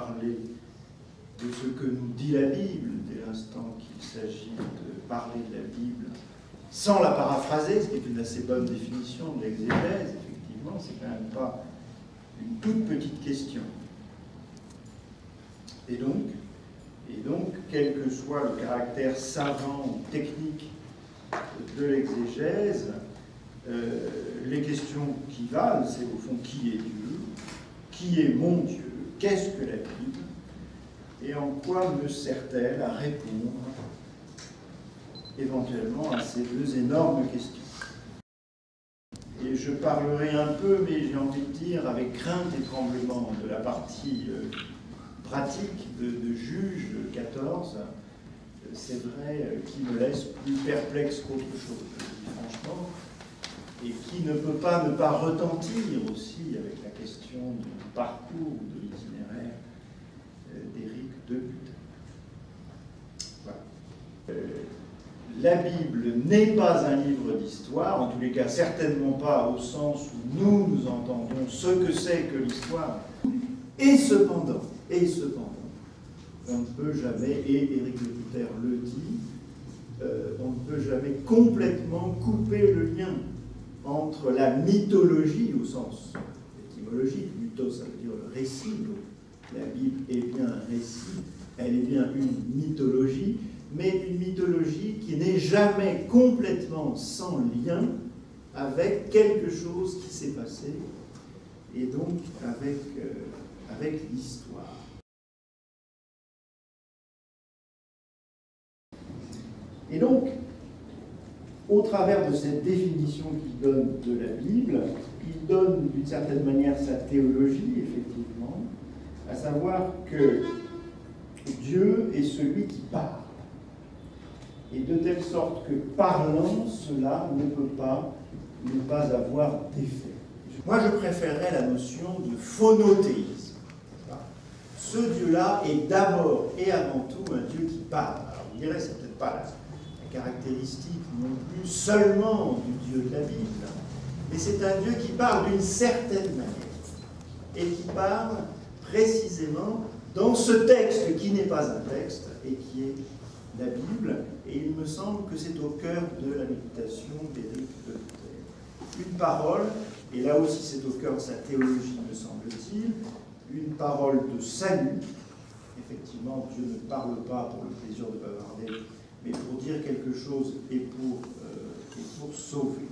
parler de ce que nous dit la Bible, dès l'instant qu'il s'agit de parler de la Bible, sans la paraphraser, ce qui est une assez bonne définition de l'exégèse, effectivement, c'est quand même pas une toute petite question. Et donc, quel que soit le caractère savant ou technique de l'exégèse, les questions qui valent, c'est au fond qui est Dieu, qui est mon Dieu, qu'est-ce que la Bible, et en quoi me sert-elle à répondre éventuellement à ces deux énormes questions. Et je parlerai un peu, mais j'ai envie de dire, avec crainte et tremblement, de la partie pratique de Juge 14, c'est vrai, qui me laisse plus perplexe qu'autre chose, je le dis franchement, et qui ne peut pas ne pas retentir aussi avec la question du parcours, de l'itinéraire d'Éric de Butin. Voilà. La Bible n'est pas un livre d'histoire, en tous les cas certainement pas au sens où nous entendons ce que c'est que l'histoire. Et cependant, on ne peut jamais, et Éric de Butin le dit, on ne peut jamais complètement couper le lien entre la mythologie au sens étymologique, mythos ça veut dire le récit, donc la Bible est bien un récit, elle est bien une mythologie, mais une mythologie qui n'est jamais complètement sans lien avec quelque chose qui s'est passé, et donc avec l'histoire. Et donc, au travers de cette définition qu'il donne de la Bible, il donne d'une certaine manière sa théologie, effectivement, à savoir que Dieu est celui qui parle. Et de telle sorte que parlant, cela ne peut pas ne pas avoir d'effet. Moi, je préférerais la notion de phonothéisme. Ce Dieu-là est d'abord et avant tout un Dieu qui parle. Alors, vous direz, c'est peut-être pas la caractéristique non plus seulement du Dieu de la Bible, mais c'est un Dieu qui parle d'une certaine manière, et qui parle précisément dans ce texte qui n'est pas un texte, et qui est la Bible, et il me semble que c'est au cœur de la méditation d'Éric de Butin. Une parole, et là aussi c'est au cœur de sa théologie, me semble-t-il, une parole de salut. Effectivement, Dieu ne parle pas pour le plaisir de bavarder, mais pour dire quelque chose et pour sauver.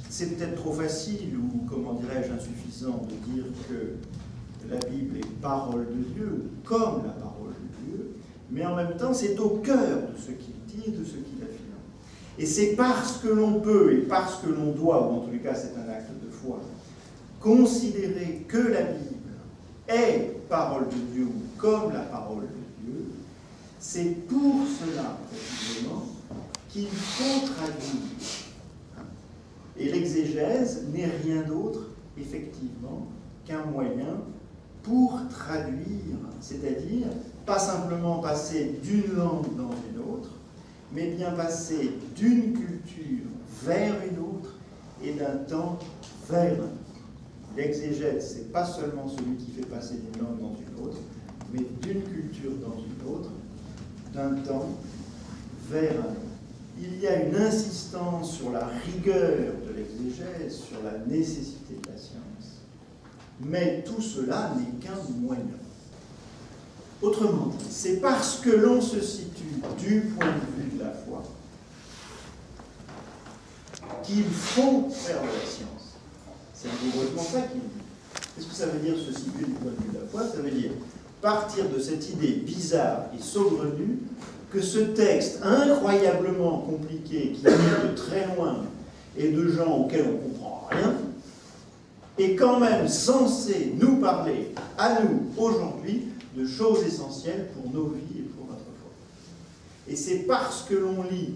C'est peut-être trop facile, ou comment dirais-je, insuffisant de dire que la Bible est parole de Dieu, ou comme la parole de Dieu, mais en même temps, c'est au cœur de ce qu'il dit et de ce qu'il affirme. Et c'est parce que l'on peut, et parce que l'on doit, ou en tous les cas c'est un acte de foi, considérer que la Bible est parole de Dieu, ou comme la parole de Dieu, c'est pour cela, précisément, qu'il faut traduire. Et l'exégèse n'est rien d'autre, effectivement, qu'un moyen pour traduire, c'est-à-dire pas simplement passer d'une langue dans une autre, mais bien passer d'une culture vers une autre et d'un temps vers un autre. L'exégète, ce n'est pas seulement celui qui fait passer d'une langue dans une autre, mais d'une culture dans une autre, d'un temps vers un autre. Il y a une insistance sur la rigueur de l'exégèse, sur la nécessité de la science, mais tout cela n'est qu'un moyen. Autrement dit, c'est parce que l'on se situe du point de vue de la foi qu'il faut faire de la science. C'est rigoureusement ça qu'il dit. Qu'est-ce que ça veut dire se situer du point de vue de la foi? Ça veut dire partir de cette idée bizarre et saugrenue que ce texte incroyablement compliqué, qui vient de très loin et de gens auxquels on ne comprend rien, est quand même censé nous parler, à nous, aujourd'hui, de choses essentielles pour nos vies et pour notre foi. Et c'est parce que l'on lit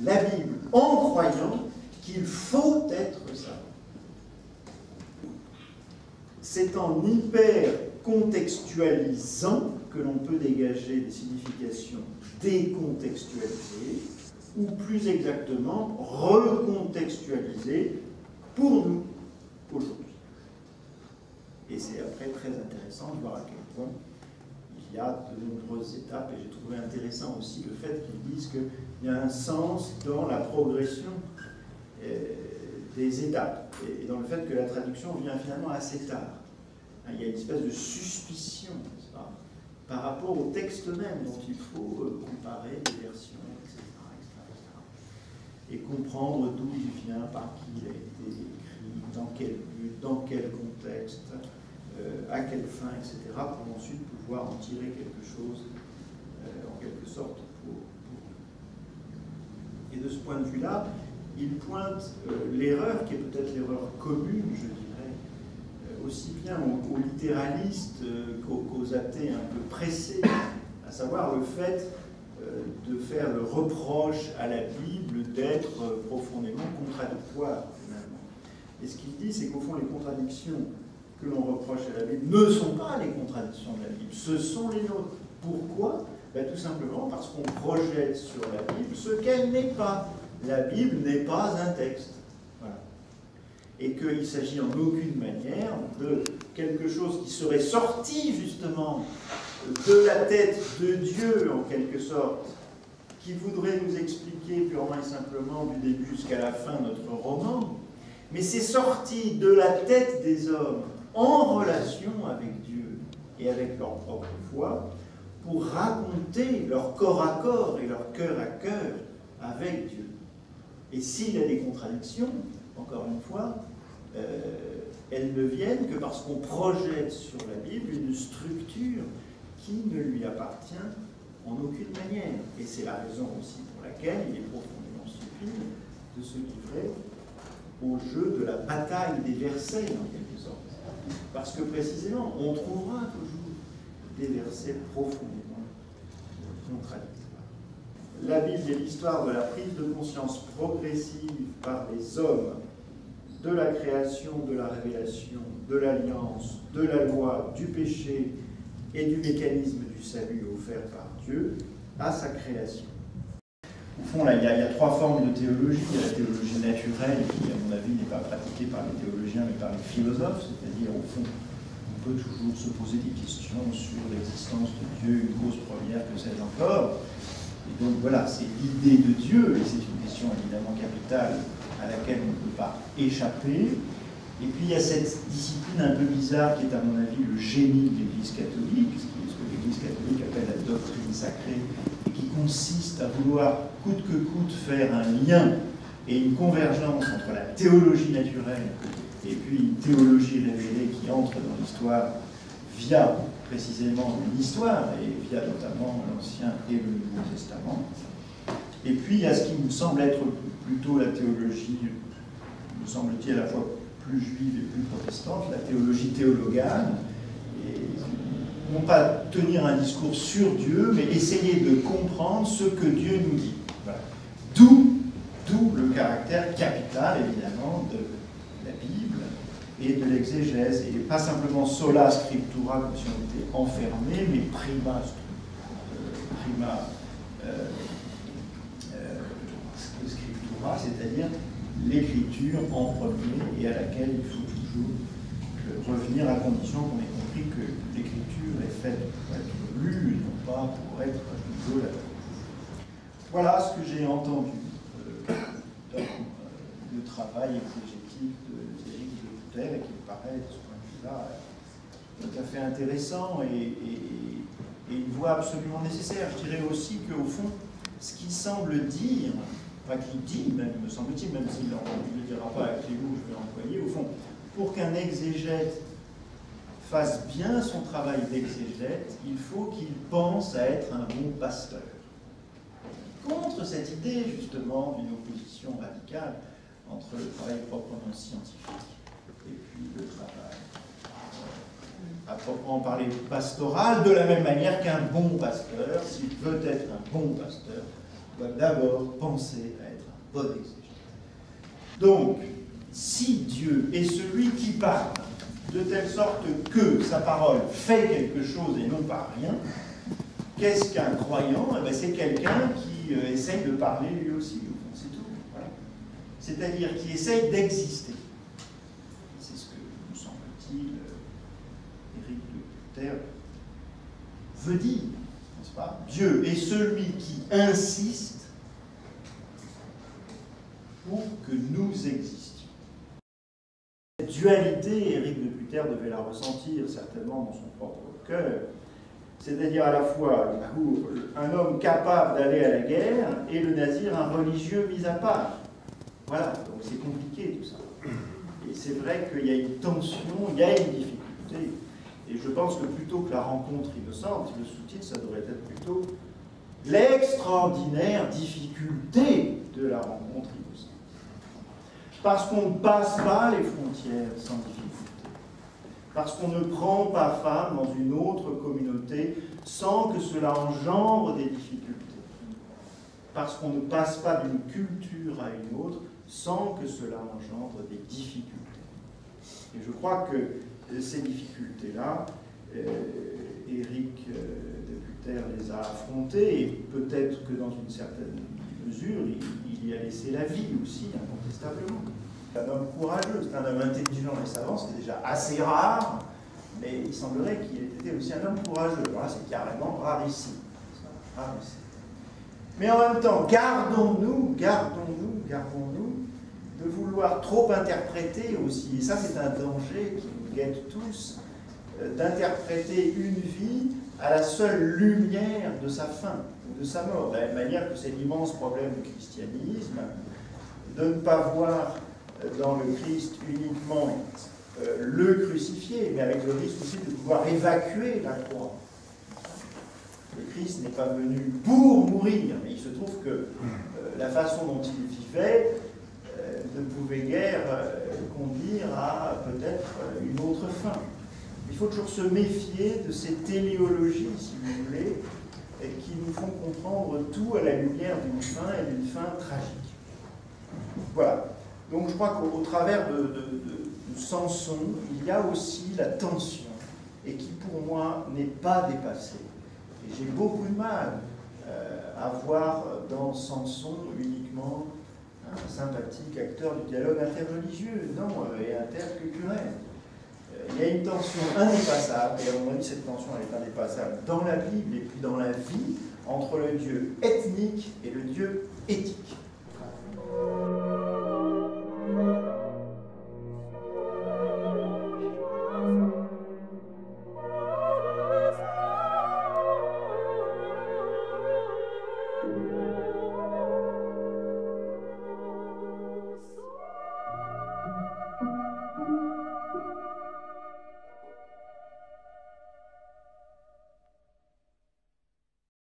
la Bible en croyant qu'il faut être savant. C'est en hyper-contextualisant que l'on peut dégager des significations décontextualisées, ou plus exactement, recontextualisées pour nous, aujourd'hui. Et c'est après très intéressant de voir à quel point y a de nombreuses étapes, et j'ai trouvé intéressant aussi le fait qu'ils disent qu'il y a un sens dans la progression des étapes, et dans le fait que la traduction vient finalement assez tard. Il y a une espèce de suspicion, n'est-ce pas, par rapport au texte même dont il faut comparer les versions, etc., et comprendre d'où il vient, par qui il a été écrit, dans quel but, dans quel contexte, à quelle fin, etc., pour ensuite pouvoir en tirer quelque chose, en quelque sorte, pour nous. Et de ce point de vue-là, il pointe l'erreur, qui est peut-être l'erreur commune, je dirais, aussi bien aux littéralistes qu'aux athées un peu pressés, à savoir le fait de faire le reproche à la Bible d'être profondément contradictoire, finalement. Et ce qu'il dit, c'est qu'au fond, les contradictions que l'on reproche à la Bible ne sont pas les contradictions de la Bible, ce sont les nôtres. Pourquoi? Tout simplement parce qu'on projette sur la Bible ce qu'elle n'est pas. La Bible n'est pas un texte. Voilà. Et qu'il s'agit en aucune manière de quelque chose qui serait sorti justement de la tête de Dieu, en quelque sorte, qui voudrait nous expliquer purement et simplement du début jusqu'à la fin notre roman, mais c'est sorti de la tête des hommes en relation avec Dieu et avec leur propre foi pour raconter leur corps à corps et leur cœur à cœur avec Dieu. Et s'il y a des contradictions, encore une fois, elles ne viennent que parce qu'on projette sur la Bible une structure qui ne lui appartient en aucune manière. Et c'est la raison aussi pour laquelle il est profondément stupide de se livrer au jeu de la bataille des versets, en quelque sorte. Parce que précisément, on trouvera toujours des versets profondément contradictoires. La Bible est l'histoire de la prise de conscience progressive par les hommes de la création, de la révélation, de l'alliance, de la loi, du péché et du mécanisme du salut offert par Dieu à sa création. Au fond, là, il y a trois formes de théologie. Il y a la théologie naturelle, qui, à mon avis, n'est pas pratiquée par les théologiens, mais par les philosophes. C'est-à-dire, au fond, on peut toujours se poser des questions sur l'existence de Dieu, une cause première, que sais-je encore. Et donc, voilà, c'est l'idée de Dieu, et c'est une question évidemment capitale à laquelle on ne peut pas échapper. Et puis, il y a cette discipline un peu bizarre qui est, à mon avis, le génie de l'Église catholique, ce que l'Église catholique appelle la doctrine sacrée, et qui consiste à vouloir, coûte que coûte, faire un lien et une convergence entre la théologie naturelle et puis une théologie révélée qui entre dans l'histoire via précisément l'histoire, et via notamment l'Ancien et le Nouveau Testament. Et puis, il y a ce qui me semble être plutôt la théologie, me semble-t-il, à la fois plus juive et plus protestante, la théologie théologale, et non pas tenir un discours sur Dieu, mais essayer de comprendre ce que Dieu nous dit. Voilà. D'où le caractère capital, évidemment, de la Bible et de l'exégèse, et pas simplement sola scriptura, comme si on était enfermé, mais prima scriptura, c'est-à-dire l'écriture en premier, et à laquelle il faut toujours revenir à condition qu'on ait compris que l'écriture est faite pour être lue et non pas pour être isolée. Voilà ce que j'ai entendu dans le travail exégétique d'Éric de Luther, et qui me paraît, de ce point de vue-là, tout à fait intéressant et une voie absolument nécessaire. Je dirais aussi qu'au fond, ce qu'il semble dire, enfin qu'il dit, même, me semble-t-il, même s'il ne le dira pas avec les mots que je vais employer, au fond, pour qu'un exégète fasse bien son travail d'exégète, il faut qu'il pense à être un bon pasteur. Contre cette idée, justement, d'une opposition radicale entre le travail proprement scientifique et puis le travail à proprement parler pastoral, de la même manière qu'un bon pasteur, s'il veut être un bon pasteur, doit d'abord penser à être un bon exégète. Donc, si Dieu est celui qui parle, de telle sorte que sa parole fait quelque chose et non pas rien, qu'est-ce qu'un croyant? Eh bien, c'est quelqu'un qui essaye de parler lui aussi, c'est tout. Voilà. C'est-à-dire qui essaye d'exister. C'est ce que, nous semble-t-il, Éric de Luther veut dire, n'est-ce pas? Dieu est celui qui insiste pour que nous existions. Cette dualité, Éric de Putter devait la ressentir certainement dans son propre cœur, c'est-à-dire à la fois un homme capable d'aller à la guerre et le nazir un religieux mis à part. Voilà, donc c'est compliqué tout ça. Et c'est vrai qu'il y a une tension, il y a une difficulté. Et je pense que plutôt que la rencontre innocente, le sous-titre, ça devrait être plutôt l'extraordinaire difficulté de la rencontre innocente. Parce qu'on ne passe pas les frontières sans difficulté. Parce qu'on ne prend pas femme dans une autre communauté sans que cela engendre des difficultés. Parce qu'on ne passe pas d'une culture à une autre sans que cela engendre des difficultés. Et je crois que ces difficultés-là, Éric de Putter les a affrontées, et peut-être que dans une certaine mesure, il y a laissé la vie aussi, incontestablement. C'est un homme courageux, c'est un homme intelligent et savant, c'est déjà assez rare, mais il semblerait qu'il ait été aussi un homme courageux. Voilà, c'est carrément rarissime. Rarissime. Mais en même temps, gardons-nous de vouloir trop interpréter aussi, et ça c'est un danger qui nous guette tous, d'interpréter une vie à la seule lumière de sa fin, de sa mort. De la même manière que c'est l'immense problème du christianisme, de ne pas voir dans le Christ uniquement le crucifié, mais avec le risque aussi de pouvoir évacuer la croix. Le Christ n'est pas venu pour mourir, mais il se trouve que la façon dont il vivait ne pouvait guère conduire à peut-être une autre fin. Il faut toujours se méfier de ces téléologies, si vous voulez, qui nous font comprendre tout à la lumière d'une fin et d'une fin tragique. Voilà. Donc je crois qu'au travers de Samson, il y a aussi la tension, et qui pour moi n'est pas dépassée. Et j'ai beaucoup de mal à voir dans Samson uniquement un sympathique acteur du dialogue interreligieux, non, et interculturel. Il y a une tension indépassable, et à mon avis cette tension elle est indépassable dans la Bible et puis dans la vie, entre le Dieu ethnique et le Dieu éthique.